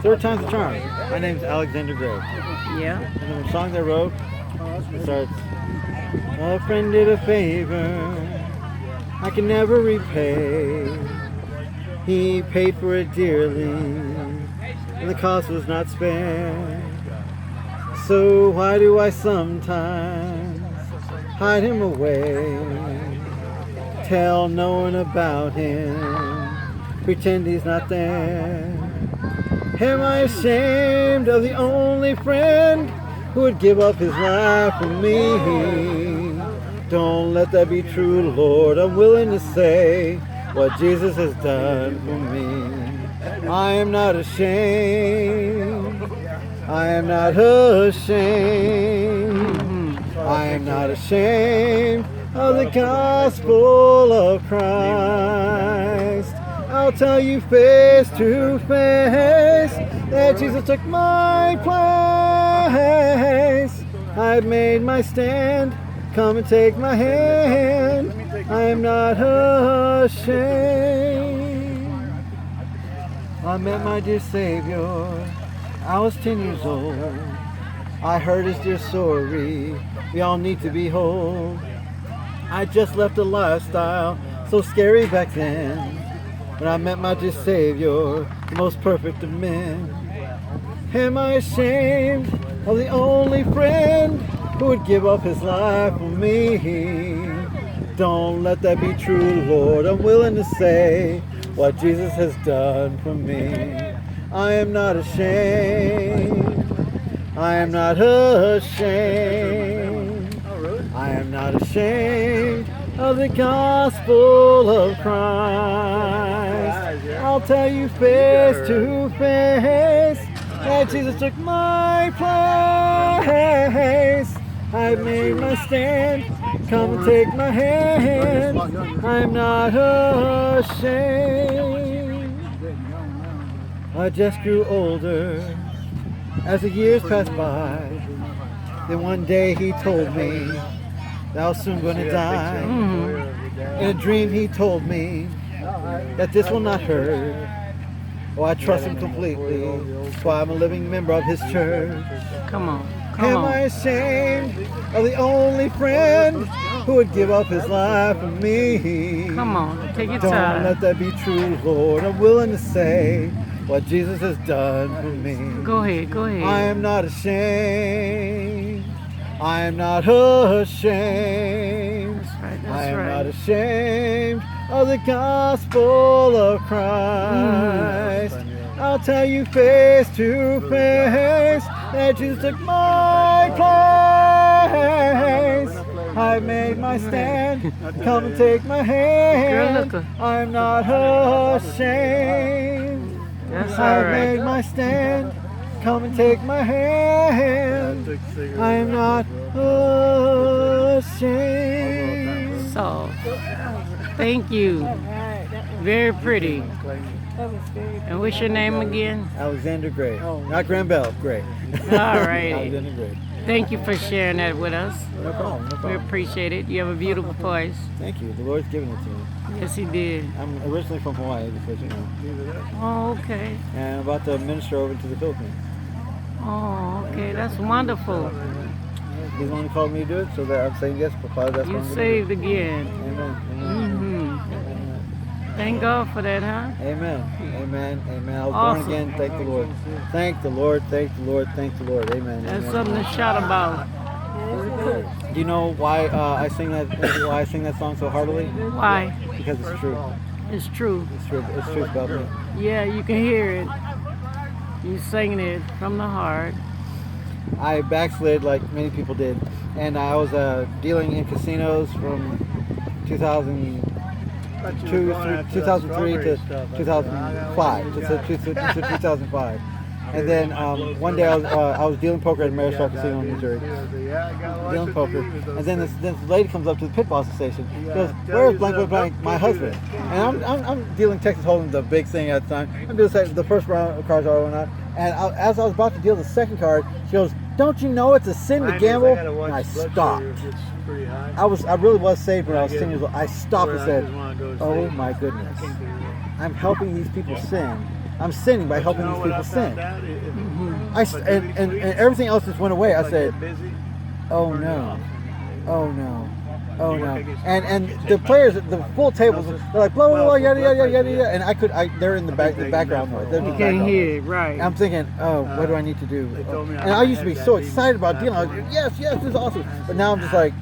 Third time's a charm. My name's Alexander Gray. Yeah. And the song I wrote starts, a friend did a favor I can never repay. He paid for it dearly, and the cost was not spared. So why do I sometimes hide him away? Tell no one about him, pretend he's not there. Am I ashamed of the only friend who would give up his life for me? Don't let that be true, Lord. I'm willing to say what Jesus has done for me. I am not ashamed. I am not ashamed. I am not ashamed of the gospel of Christ. I'll tell you face to face that Jesus took my place. I've made my stand. Come and take my hand. I am not ashamed. I met my dear Savior. I was 10 years old. I heard his dear story. We all need to be whole. I just left a lifestyle so scary back then. When I met my dear Savior, the most perfect of men. Am I ashamed of the only friend who would give up his life for me? Don't let that be true, Lord. I'm willing to say what Jesus has done for me. I am not ashamed. I am not ashamed. I am not ashamed of the gospel of Christ. I'll tell you face to face that Jesus took my place. I've made my stand. Come and take my hand. I'm not ashamed. I just grew older as the years passed by. Then one day he told me that I was soon going to die. In a dream he told me that this will not hurt. Oh, I trust him completely. That's why I'm a living member of his church. Come on. Am I ashamed of the only friend who would give up his life for me? Come on. Take your Don't time. let that be true, Lord. I'm willing to say what Jesus has done for me. Go ahead. Go ahead. I am not ashamed. I am not ashamed. That's right. I That's am not right. ashamed of the gospel of Christ. I'll tell you face to face that Jesus took my place. I made my stand. Come and take my hand. Girl, look. I'm not ashamed. That's all I right. made my stand. Come and take my hand. I am not ashamed. So, thank you. Very pretty. And what's your name again? Alexander Gray. Not Graham Bell, Gray. All righty. Alexander Gray. Thank you for sharing that with us. No problem, no We problem. appreciate it. You have a beautiful voice. Thank you. The Lord's given it to me. Yes, he did. I'm originally from Hawaii, because you know. Oh, okay. And I'm about to minister over to the Philippines. Oh, okay. That's wonderful. He's the one who called me to do it, so that I'm saying yes, but Father, that's what You I'm going saved to do. again. Amen. Thank God for that, huh? Amen. Amen. Amen. I was Awesome. born again. Thank the Lord. Thank the Lord. Thank the Lord. Thank the Lord. Amen. That's Amen. something to shout about. Do you know why I sing that? Why I sing that song so heartily? Why? Because it's true. It's true. It's true. It's true about me. Yeah, you can hear it. You singing it from the heart. I backslid like many people did, and I was dealing in casinos from 2002, 2003 to 2005, to 2005. And then one day I was dealing poker at Ameristar Casino in Missouri, dealing poker, and then this lady comes up to the pit boss station. She goes, "Where's blank blank blank, my husband?" And I'm dealing Texas Hold'em, the big thing at the time. I'm doing the first round of cards I went on, and as I was about to deal the second card, she goes, "Don't you know it's a sin to gamble?" And I stopped. I really was saved when I was 10 years old. I stopped and said, "Oh my goodness, I'm helping these people sin I'm sinning by helping these people sin. And everything else just went away. I said, oh no, oh no, oh no. And the players, the full tables, they're like blah blah blah yada yada yada yada. And they're in the background noise. You can't hear it, right? And I'm thinking, oh, what do I need to do? And I used to be so excited about dealing. I was like, yes, this is awesome. But now I'm just like,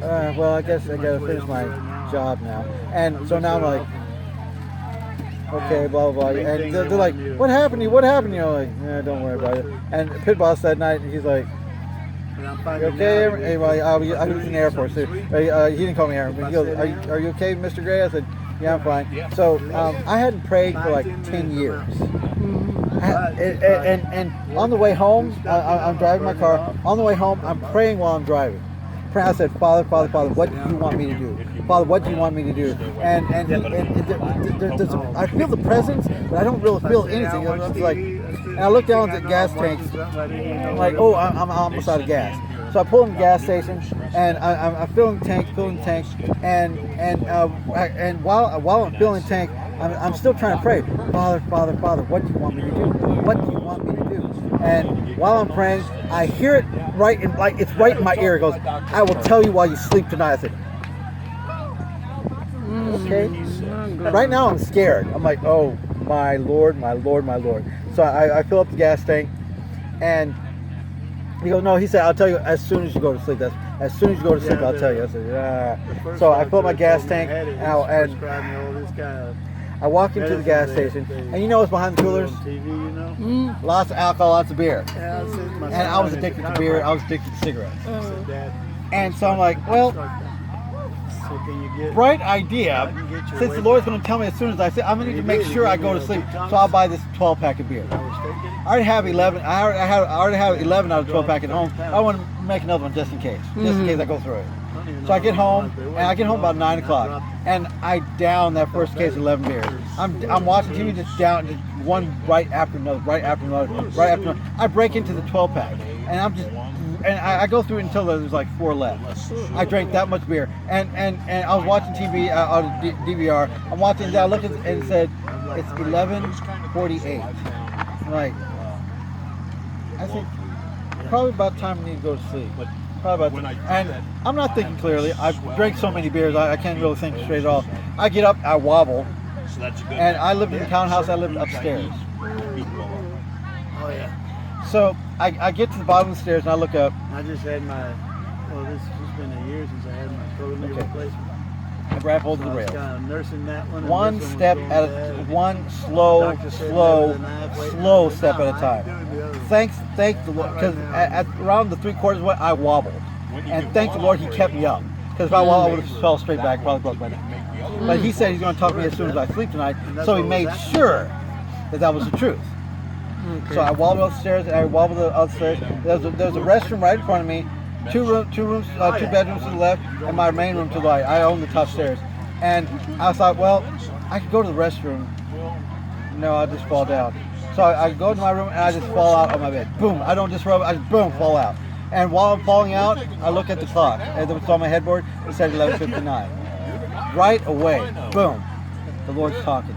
well, I guess I gotta finish my job now. And so now I'm like, okay, blah blah blah. And they're like, what happened to you? What happened? You know, like, don't worry about it. And Pit Boss that night, he's like, you okay? Anyway, I was in the airport. So, he didn't call me Aaron, but he goes, are you okay, Mr. Gray? I said, yeah, I'm fine. So I hadn't prayed for like 10 years. And on the way home, I'm driving my car. On the way home, I'm praying while I'm driving. I said, Father, what do you want me to do? Father, what do you want me to do? And I feel the presence, but I don't really feel anything. I'm just like, and I look down at the gas tanks. I'm like, oh, I'm almost out of gas. So I pull in the gas station, and I'm filling the tank, and while I'm filling the tank, I'm still trying to pray. Father, what do you want me to do? What do you want me to do? And while I'm praying, I hear it it's right in my ear. It goes, I will tell you while you sleep tonight. I said, okay. Right now I'm scared. I'm like, oh my Lord, my Lord, my Lord. So I fill up the gas tank, and he goes, no, he said, I'll tell you as soon as you go to sleep. As soon as you go to sleep, I'll tell you. I said, yeah. So I fill up my gas tank, and I walk into the gas station, and you know what's behind the coolers? Lots of alcohol, lots of beer. And I was addicted to beer. I was addicted to cigarettes. And so I'm like, well, bright idea. Since the Lord's going to tell me as soon as I say, I'm going to need to make sure I go to sleep. So I'll buy this 12-pack of beer. I already have 11. I already have 11 out of 12 pack at home. I want to make another one just in case I go through it. So I get home, and I get home about 9 o'clock, and I down that first case of 11 beers. I'm watching TV, just down, just one right after another. I break into the 12-pack, and I go through it until there's like 4 left. I drank that much beer, and I was watching TV on DVR. I'm watching that. I looked at it and it said it's 11:48. I'm like, I think probably about time I need to go to sleep. Probably about time. And I'm not thinking clearly. I've drank so many beers, I can't really think straight at all. I get up, I wobble, and I lived in the townhouse. I lived upstairs. Oh yeah. So I get to the bottom of the stairs and I look up. I just had this has been a year since I had my total knee replacement. I grab hold of the rail. Kind of nursing that one. One step at one slow step at a time. Thank the Lord, because at around the 3/4 way I wobbled, and thank the Lord He kept me up. Because if I wobbled, I would have fell straight back, probably broke my neck. But He said He's going to talk to me as soon as I sleep tonight, so He made sure that was the truth. Okay. So I wobbled upstairs, and I wobbled upstairs. There's a restroom right in front of me. Two bedrooms to the left, and my main room to the right. I own the top stairs, and I thought, well, I could go to the restroom. No, I'll just fall down. So I go to my room and I just fall out on my bed. Boom! I don't disrobe. I just boom fall out. And while I'm falling out, I look at the clock. And it's on my headboard. It said 11:59. Right away, boom! The Lord's talking.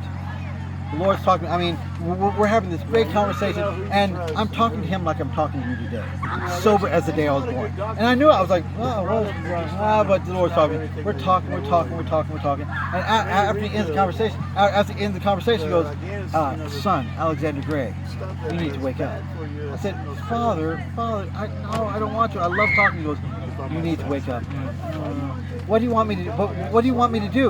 The Lord's talking. I mean, we're having this great conversation, and I'm talking to Him like I'm talking to you today, sober as the day I was born. And I knew it. I was like, but the Lord's talking. We're talking. And after He ends the conversation, He goes, son, Alexander Gray, you need to wake up. I said, Father, I don't want to. I love talking. He goes, you need to wake up. What do you want me to do? What do you want me to do?